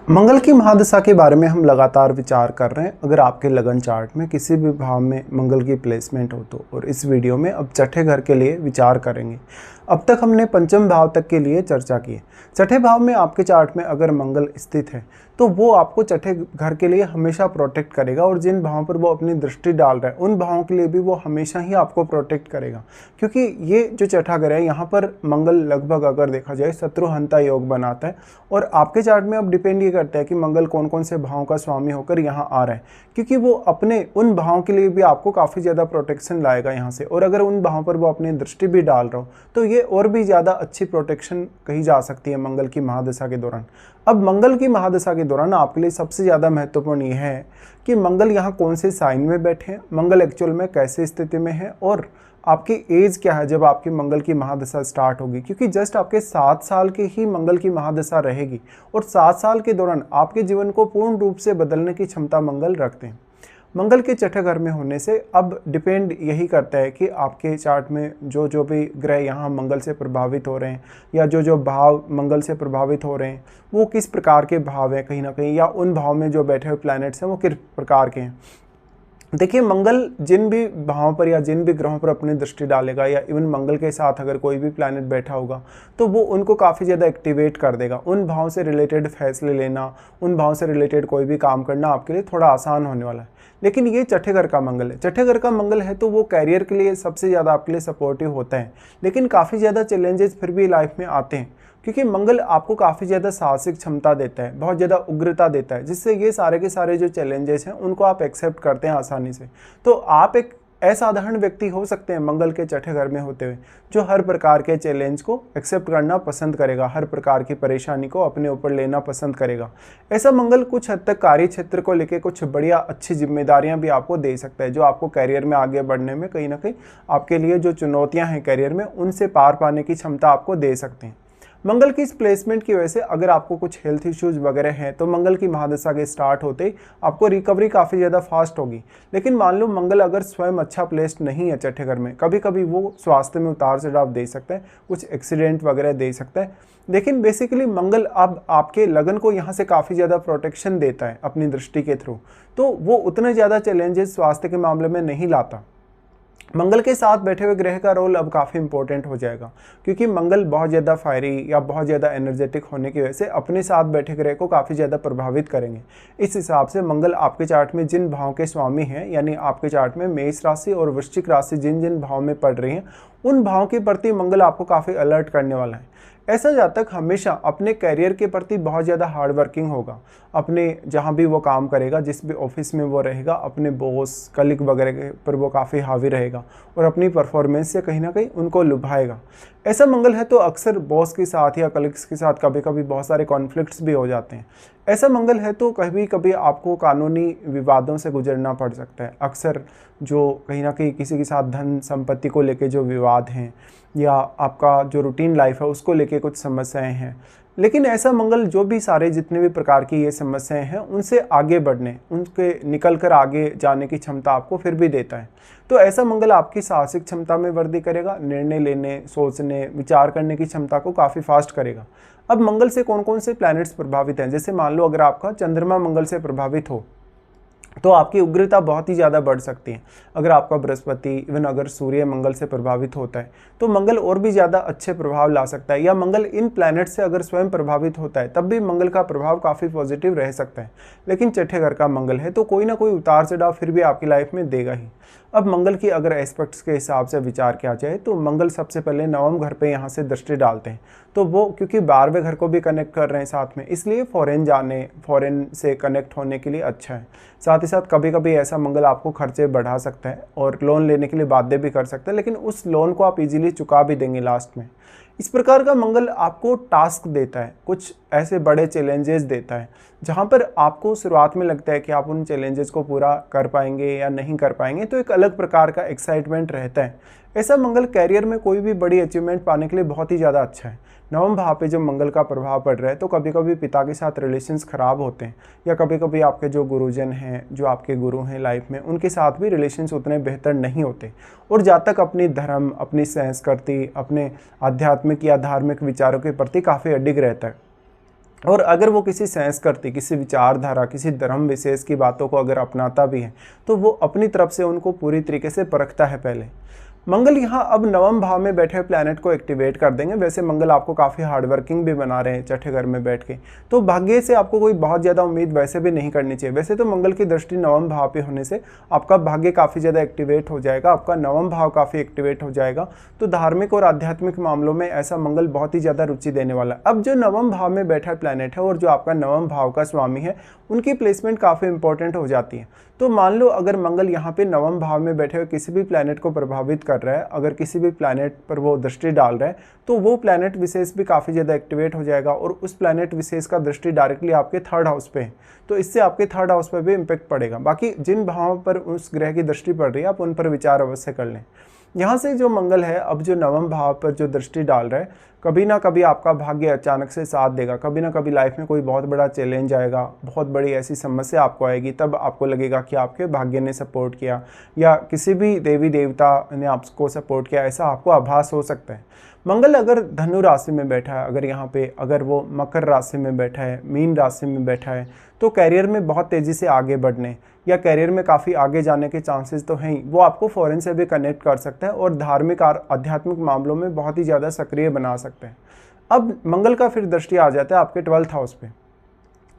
मंगल की महादशा के बारे में हम लगातार विचार कर रहे हैं। अगर आपके लगन चार्ट में किसी भी भाव में मंगल की प्लेसमेंट हो तो, और इस वीडियो में अब छठे घर के लिए विचार करेंगे। अब तक हमने पंचम भाव तक के लिए चर्चा की है। छठे भाव में आपके चार्ट में अगर मंगल स्थित है तो वो आपको छठे घर के लिए हमेशा प्रोटेक्ट करेगा, और जिन भावों पर वो अपनी दृष्टि डाल रहा है उन भावों के लिए भी वो हमेशा ही आपको प्रोटेक्ट करेगा, क्योंकि ये जो छठा घर है यहाँ पर मंगल लगभग अगर देखा जाए शत्रुहंता योग बनाता है। और आपके चार्ट में अब डिपेंड ये करता है कि मंगल कौन कौन से भावों का स्वामी होकर यहाँ आ रहा है, क्योंकि वो अपने उन भावों के लिए भी आपको काफ़ी ज़्यादा प्रोटेक्शन लाएगा यहाँ से। और अगर उन भावों पर वो अपनी दृष्टि भी डाल रहा हो तो ये और भी ज़्यादा अच्छी प्रोटेक्शन कही जा सकती है मंगल की महादशा के दौरान। अब मंगल की महादशा के दौरान आपके लिए सबसे ज़्यादा महत्वपूर्ण ये है कि मंगल यहाँ कौन से साइन में बैठे हैं, मंगल एक्चुअल में कैसे स्थिति में है, और आपकी एज क्या है जब आपकी मंगल की महादशा स्टार्ट होगी, क्योंकि जस्ट आपके 7 साल की ही मंगल की महादशा रहेगी और 7 साल के दौरान आपके जीवन को पूर्ण रूप से बदलने की क्षमता मंगल रखते हैं। मंगल के छठे घर में होने से अब डिपेंड यही करता है कि आपके चार्ट में जो जो भी ग्रह यहाँ मंगल से प्रभावित हो रहे हैं, या जो जो भाव मंगल से प्रभावित हो रहे हैं वो किस प्रकार के भाव हैं कहीं ना कहीं, या उन भाव में जो बैठे हुए प्लैनेट्स हैं वो किस प्रकार के हैं। देखिए, मंगल जिन भी भावों पर या जिन भी ग्रहों पर अपनी दृष्टि डालेगा, या इवन मंगल के साथ अगर कोई भी प्लैनेट बैठा होगा तो वो उनको काफ़ी ज़्यादा एक्टिवेट कर देगा। उन भावों से रिलेटेड फैसले लेना, उन भावों से रिलेटेड कोई भी काम करना आपके लिए थोड़ा आसान होने वाला है। लेकिन ये छठे घर का मंगल है, छठे घर का मंगल है तो वो कैरियर के लिए सबसे ज़्यादा आपके लिए सपोर्टिव होता है। लेकिन काफ़ी ज़्यादा चैलेंजेस फिर भी लाइफ में आते हैं, क्योंकि मंगल आपको काफ़ी ज़्यादा साहसिक क्षमता देता है, बहुत ज़्यादा उग्रता देता है, जिससे ये सारे के सारे जो चैलेंजेस हैं उनको आप एक्सेप्ट करते हैं आसानी से। तो आप एक असाधारण व्यक्ति हो सकते हैं मंगल के छठे घर में होते हुए, जो हर प्रकार के चैलेंज को एक्सेप्ट करना पसंद करेगा, हर प्रकार की परेशानी को अपने ऊपर लेना पसंद करेगा। ऐसा मंगल कुछ हद तक कार्य क्षेत्र को लेकर कुछ बढ़िया अच्छी जिम्मेदारियां भी आपको दे सकता है, जो आपको कैरियर में आगे बढ़ने में कहीं ना कहीं आपके लिए जो चुनौतियां हैं कैरियर में उनसे पार पाने की क्षमता आपको दे सकते हैं। मंगल की इस प्लेसमेंट की वजह से अगर आपको कुछ हेल्थ इश्यूज वगैरह हैं तो मंगल की महादशा के स्टार्ट होते ही आपको रिकवरी काफ़ी ज़्यादा फास्ट होगी। लेकिन मान लो मंगल अगर स्वयं अच्छा प्लेस्ड नहीं है छठे घर में, कभी कभी वो स्वास्थ्य में उतार चढ़ाव दे सकता है, कुछ एक्सीडेंट वगैरह दे सकता है। लेकिन बेसिकली मंगल अब आपके लगन को यहाँ से काफ़ी ज़्यादा प्रोटेक्शन देता है अपनी दृष्टि के थ्रू, तो वो उतने ज़्यादा चैलेंजेस स्वास्थ्य के मामले में नहीं लाता। मंगल के साथ बैठे हुए ग्रह का रोल अब काफ़ी इंपॉर्टेंट हो जाएगा, क्योंकि मंगल बहुत ज़्यादा फायरी या बहुत ज़्यादा एनर्जेटिक होने की वजह से अपने साथ बैठे ग्रह को काफ़ी ज़्यादा प्रभावित करेंगे। इस हिसाब से मंगल आपके चार्ट में जिन भावों के स्वामी हैं, यानी आपके चार्ट में मेष राशि और वृश्चिक राशि जिन जिन भाव में पड़ रही हैं, उन भावों के प्रति मंगल आपको काफ़ी अलर्ट करने वाला है। ऐसा जातक हमेशा अपने कैरियर के प्रति बहुत ज़्यादा हार्ड वर्किंग होगा, अपने जहाँ भी वो काम करेगा, जिस भी ऑफिस में वो रहेगा, अपने बॉस कलीग वगैरह पर वो काफ़ी हावी रहेगा और अपनी परफॉर्मेंस से कहीं ना कहीं उनको लुभाएगा। ऐसा मंगल है तो अक्सर बॉस के साथ या कलीग्स के साथ कभी कभी बहुत सारे कॉन्फ्लिक्ट्स भी हो जाते हैं। ऐसा मंगल है तो कभी कभी आपको कानूनी विवादों से गुजरना पड़ सकता है। अक्सर जो कहीं ना कहीं किसी के साथ धन संपत्ति को लेके जो विवाद हैं, या आपका जो रूटीन लाइफ है उसको लेके कुछ समस्याएं हैं। लेकिन ऐसा मंगल जो भी सारे जितने भी प्रकार की ये समस्याएं हैं उनसे आगे बढ़ने, उनके निकल कर आगे जाने की क्षमता आपको फिर भी देता है। तो ऐसा मंगल आपकी साहसिक क्षमता में वृद्धि करेगा, निर्णय लेने, सोचने, विचार करने की क्षमता को काफ़ी फास्ट करेगा। अब मंगल से कौन कौन से प्लैनेट्स प्रभावित हैं, जैसे मान लो अगर आपका चंद्रमा मंगल से प्रभावित हो तो आपकी उग्रता बहुत ही ज़्यादा बढ़ सकती है। अगर आपका बृहस्पति, इवन अगर सूर्य मंगल से प्रभावित होता है तो मंगल और भी ज़्यादा अच्छे प्रभाव ला सकता है, या मंगल इन प्लैनेट से अगर स्वयं प्रभावित होता है तब भी मंगल का प्रभाव काफ़ी पॉजिटिव रह सकता है। लेकिन छठे घर का मंगल है तो कोई ना कोई उतार चढ़ाव फिर भी आपकी लाइफ में देगा ही। अब मंगल की अगर एस्पेक्ट्स के हिसाब से विचार किया जाए तो मंगल सबसे पहले नवम घर पे यहाँ से दृष्टि डालते हैं, तो वो क्योंकि 12वें घर को भी कनेक्ट कर रहे हैं साथ में, इसलिए फॉरेन जाने, फॉरेन से कनेक्ट होने के लिए अच्छा है। साथ ही साथ कभी कभी ऐसा मंगल आपको खर्चे बढ़ा सकता है और लोन लेने के लिए बाध्य भी कर सकता है, लेकिन उस लोन को आप इजीली चुका भी देंगे लास्ट में। इस प्रकार का मंगल आपको टास्क देता है, कुछ ऐसे बड़े चैलेंजेस देता है जहाँ पर आपको शुरुआत में लगता है कि आप उन चैलेंजेस को पूरा कर पाएंगे या नहीं कर पाएंगे, तो एक अलग प्रकार का एक्साइटमेंट रहता है। ऐसा मंगल कैरियर में कोई भी बड़ी अचीवमेंट पाने के लिए बहुत ही ज़्यादा अच्छा है। नवम भाव पे जब मंगल का प्रभाव पड़ रहा है तो कभी कभी पिता के साथ रिलेशंस ख़राब होते हैं, या कभी कभी आपके जो गुरुजन हैं, जो आपके गुरु हैं लाइफ में, उनके साथ भी रिलेशंस उतने बेहतर नहीं होते। और जब तक अपनी धर्म, अपनी संस्कृति, अपने आध्यात्मिक या धार्मिक विचारों के प्रति काफ़ी अडिग रहता है। और अगर वो किसी सेंस करती, किसी विचारधारा, किसी धर्म विशेष की बातों को अगर अपनाता भी है तो वो अपनी तरफ से उनको पूरी तरीके से परखता है पहले। मंगल यहाँ अब नवम भाव में बैठे हुए प्लैनेट को एक्टिवेट कर देंगे। वैसे मंगल आपको काफ़ी हार्डवर्किंग भी बना रहे हैं छठे घर में बैठ के, तो भाग्य से आपको कोई बहुत ज़्यादा उम्मीद वैसे भी नहीं करनी चाहिए। वैसे तो मंगल की दृष्टि नवम भाव पे होने से आपका भाग्य काफ़ी ज़्यादा एक्टिवेट हो जाएगा, आपका नवम भाव काफ़ी एक्टिवेट हो जाएगा। तो धार्मिक और आध्यात्मिक मामलों में ऐसा मंगल बहुत ही ज़्यादा रुचि देने वाला है। अब जो नवम भाव में बैठा प्लैनेट है और जो आपका नवम भाव का स्वामी है, उनकी प्लेसमेंट काफ़ी इंपॉर्टेंट हो जाती है। तो मान लो अगर मंगल यहाँ पे नवम भाव में बैठे हुए किसी भी प्लैनेट को प्रभावित कर रहा है, अगर किसी भी प्लैनेट पर वो दृष्टि डाल रहा है, तो वो प्लैनेट विशेष भी काफ़ी ज़्यादा एक्टिवेट हो जाएगा और उस प्लैनेट विशेष का दृष्टि डायरेक्टली आपके थर्ड हाउस पे है, तो इससे आपके थर्ड हाउस पर भी इम्पेक्ट पड़ेगा। बाकी जिन भावों पर उस ग्रह की दृष्टि पड़ रही है आप उन पर विचार अवश्य कर लें। यहाँ से जो मंगल है अब जो नवम भाव पर जो दृष्टि डाल रहा है, कभी ना कभी आपका भाग्य अचानक से साथ देगा। कभी ना कभी लाइफ में कोई बहुत बड़ा चैलेंज आएगा, बहुत बड़ी ऐसी समस्या आपको आएगी, तब आपको लगेगा कि आपके भाग्य ने सपोर्ट किया या किसी भी देवी देवता ने आपको सपोर्ट किया, ऐसा आपको आभास हो सकता है। मंगल अगर धनु राशि में बैठा है, अगर यहाँ पे अगर वो मकर राशि में बैठा है, मीन राशि में बैठा है, तो कैरियर में बहुत तेज़ी से आगे बढ़ने या कैरियर में काफ़ी आगे जाने के चांसेस तो हैं ही। वो आपको फॉरेन से भी कनेक्ट कर सकता है और धार्मिक और आध्यात्मिक मामलों में बहुत ही ज़्यादा सक्रिय बना सकते हैं। अब मंगल का फिर दृष्टि आ जाता है आपके 12th हाउस पे।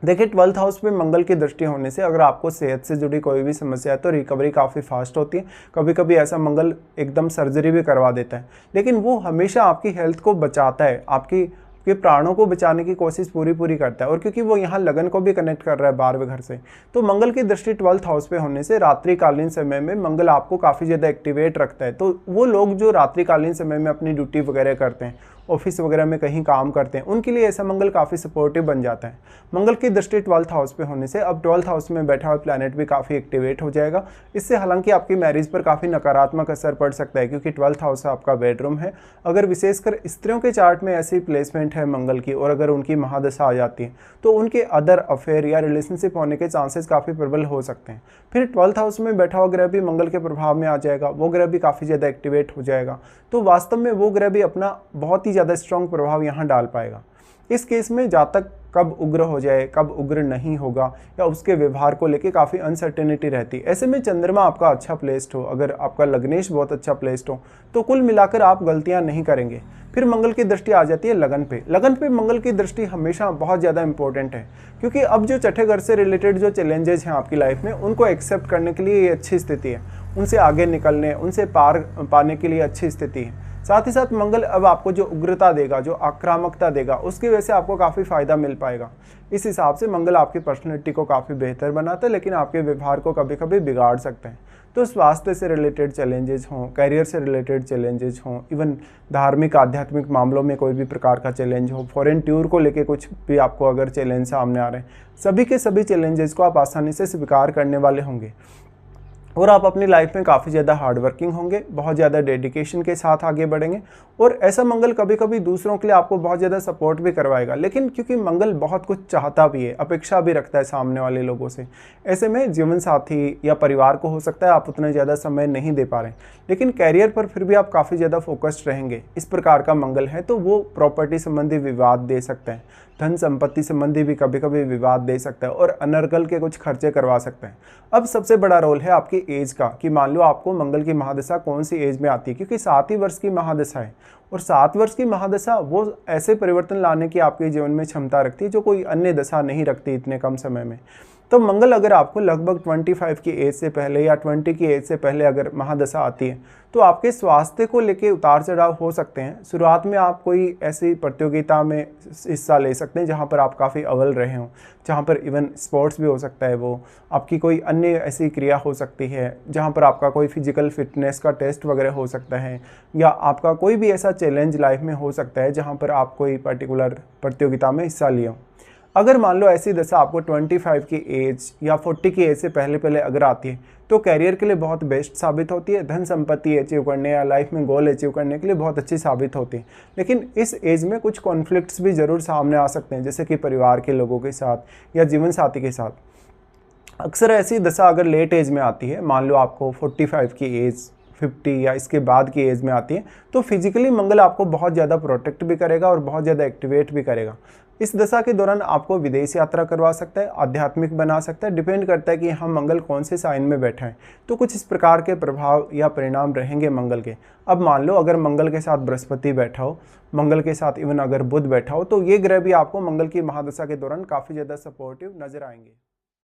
देखिए 12th हाउस पे मंगल की दृष्टि होने से अगर आपको सेहत से जुड़ी कोई भी समस्या है तो रिकवरी काफ़ी फास्ट होती है। कभी कभी ऐसा मंगल एकदम सर्जरी भी करवा देता है, लेकिन वो हमेशा आपकी हेल्थ को बचाता है, आपकी के प्राणों को बचाने की कोशिश पूरी करता है। और क्योंकि वो यहाँ लगन को भी कनेक्ट कर रहा है 12वें घर से, तो मंगल की दृष्टि 12th हाउस पे होने से रात्रिकालीन समय में मंगल आपको काफ़ी ज़्यादा एक्टिवेट रखता है। तो वो लोग जो रात्रिकालीन समय में अपनी ड्यूटी वगैरह करते हैं, ऑफिस वगैरह में कहीं काम करते हैं, उनके लिए ऐसा मंगल काफ़ी सपोर्टिव बन जाता है। मंगल की दृष्टि 12th हाउस पे होने से अब 12th हाउस में बैठा हुआ प्लैनेट भी काफ़ी एक्टिवेट हो जाएगा। इससे हालांकि आपकी मैरिज पर काफ़ी नकारात्मक असर पड़ सकता है, क्योंकि 12th हाउस आपका बेडरूम है। अगर विशेषकर स्त्रियों के चार्ट में ऐसी प्लेसमेंट है मंगल की और अगर उनकी महादशा आ जाती है तो उनके अदर अफेयर या रिलेशनशिप होने के चांसेस काफ़ी प्रबल हो सकते हैं। फिर 12th हाउस में बैठा हुआ ग्रह भी मंगल के प्रभाव में आ जाएगा, वो ग्रह भी काफ़ी ज़्यादा एक्टिवेट हो जाएगा। तो वास्तव में वो ग्रह भी अपना बहुत ही ज़्यादा स्ट्रॉन्ग प्रभाव यहाँ डाल पाएगा। इस केस में जातक कब उग्र हो जाए, कब उग्र नहीं होगा, या उसके व्यवहार को लेके काफ़ी अनसर्टेनिटी रहती है। ऐसे में चंद्रमा आपका अच्छा प्लेस्ड हो, अगर आपका लग्नेश बहुत अच्छा प्लेस्ड हो, तो कुल मिलाकर आप गलतियां नहीं करेंगे। फिर मंगल की दृष्टि आ जाती है लगन पे। लगन पे मंगल की दृष्टि हमेशा बहुत ज़्यादा इंपॉर्टेंट है, क्योंकि अब जो छठे घर से रिलेटेड जो चैलेंजेस हैं आपकी लाइफ में, उनको एक्सेप्ट करने के लिए ये अच्छी स्थिति है, उनसे आगे निकलने, उनसे पार पाने के लिए अच्छी स्थिति है। साथ ही साथ मंगल अब आपको जो उग्रता देगा, जो आक्रामकता देगा, उसकी वजह से आपको काफ़ी फ़ायदा मिल पाएगा। इस हिसाब से मंगल आपकी पर्सनैलिटी को काफ़ी बेहतर बनाता है, लेकिन आपके व्यवहार को कभी कभी बिगाड़ सकते हैं। तो स्वास्थ्य से रिलेटेड चैलेंजेस हों, कैरियर से रिलेटेड चैलेंजेस हों, इवन धार्मिक आध्यात्मिक मामलों में कोई भी प्रकार का चैलेंज हो, फॉरेन टूर को लेके कुछ भी आपको अगर चैलेंज सामने आ रहे हैं, सभी के सभी चैलेंजेस को आप आसानी से स्वीकार करने वाले होंगे और आप अपनी लाइफ में काफ़ी ज़्यादा हार्ड वर्किंग होंगे, बहुत ज़्यादा डेडिकेशन के साथ आगे बढ़ेंगे। और ऐसा मंगल कभी कभी दूसरों के लिए आपको बहुत ज़्यादा सपोर्ट भी करवाएगा, लेकिन क्योंकि मंगल बहुत कुछ चाहता भी है, अपेक्षा भी रखता है सामने वाले लोगों से, ऐसे में जीवन साथी या परिवार को हो सकता है आप उतना ज़्यादा समय नहीं दे पा रहे, लेकिन कैरियर पर फिर भी आप काफ़ी ज़्यादा फोकस्ड रहेंगे। इस प्रकार का मंगल है, तो वो प्रॉपर्टी संबंधी विवाद दे सकता है, धन संपत्ति संबंधी भी कभी कभी विवाद दे सकता है और अनर्गल के कुछ खर्चे करवा सकता है। अब सबसे बड़ा रोल है आपकी एज का, कि मान लो आपको मंगल की महादशा कौन सी एज में आती है, क्योंकि 7 ही वर्ष की महादशा है और 7 वर्ष की महादशा वो ऐसे परिवर्तन लाने की आपके जीवन में क्षमता रखती है जो कोई अन्य दशा नहीं रखती इतने कम समय में। तो मंगल अगर आपको लगभग 25 की एज से पहले या 20 की एज से पहले अगर महादशा आती है, तो आपके स्वास्थ्य को लेके उतार चढ़ाव हो सकते हैं। शुरुआत में आप कोई ऐसी प्रतियोगिता में हिस्सा ले सकते हैं जहां पर आप काफ़ी अव्वल रहे हों, जहां पर इवन स्पोर्ट्स भी हो सकता है, वो आपकी कोई अन्य ऐसी क्रिया हो सकती है जहां पर आपका कोई फिजिकल फिटनेस का टेस्ट वगैरह हो सकता है, या आपका कोई भी ऐसा चैलेंज लाइफ में हो सकता है जहाँ पर आप कोई पर्टिकुलर प्रतियोगिता में हिस्सा लिए हों। अगर मान लो ऐसी दशा आपको 25 की एज या 40 की एज से पहले अगर आती है, तो कैरियर के लिए बहुत बेस्ट साबित होती है, धन संपत्ति अचीव करने या लाइफ में गोल अचीव करने के लिए बहुत अच्छी साबित होती है। लेकिन इस एज में कुछ कॉन्फ्लिक्ट्स भी ज़रूर सामने आ सकते हैं, जैसे कि परिवार के लोगों के साथ या जीवन साथी के साथ। अक्सर ऐसी दशा अगर लेट एज में आती है, मान लो आपको 45 की एज 50 या इसके बाद की एज में आती है, तो फिजिकली मंगल आपको बहुत ज़्यादा प्रोटेक्ट भी करेगा और बहुत ज़्यादा एक्टिवेट भी करेगा। इस दशा के दौरान आपको विदेश यात्रा करवा सकता है, आध्यात्मिक बना सकता है, डिपेंड करता है कि हम मंगल कौन से साइन में बैठा है। तो कुछ इस प्रकार के प्रभाव या परिणाम रहेंगे मंगल के। अब मान लो अगर मंगल के साथ बृहस्पति बैठा हो, मंगल के साथ इवन अगर बुध बैठा हो, तो ये ग्रह भी आपको मंगल की महादशा के दौरान काफ़ी ज़्यादा सपोर्टिव नजर आएंगे।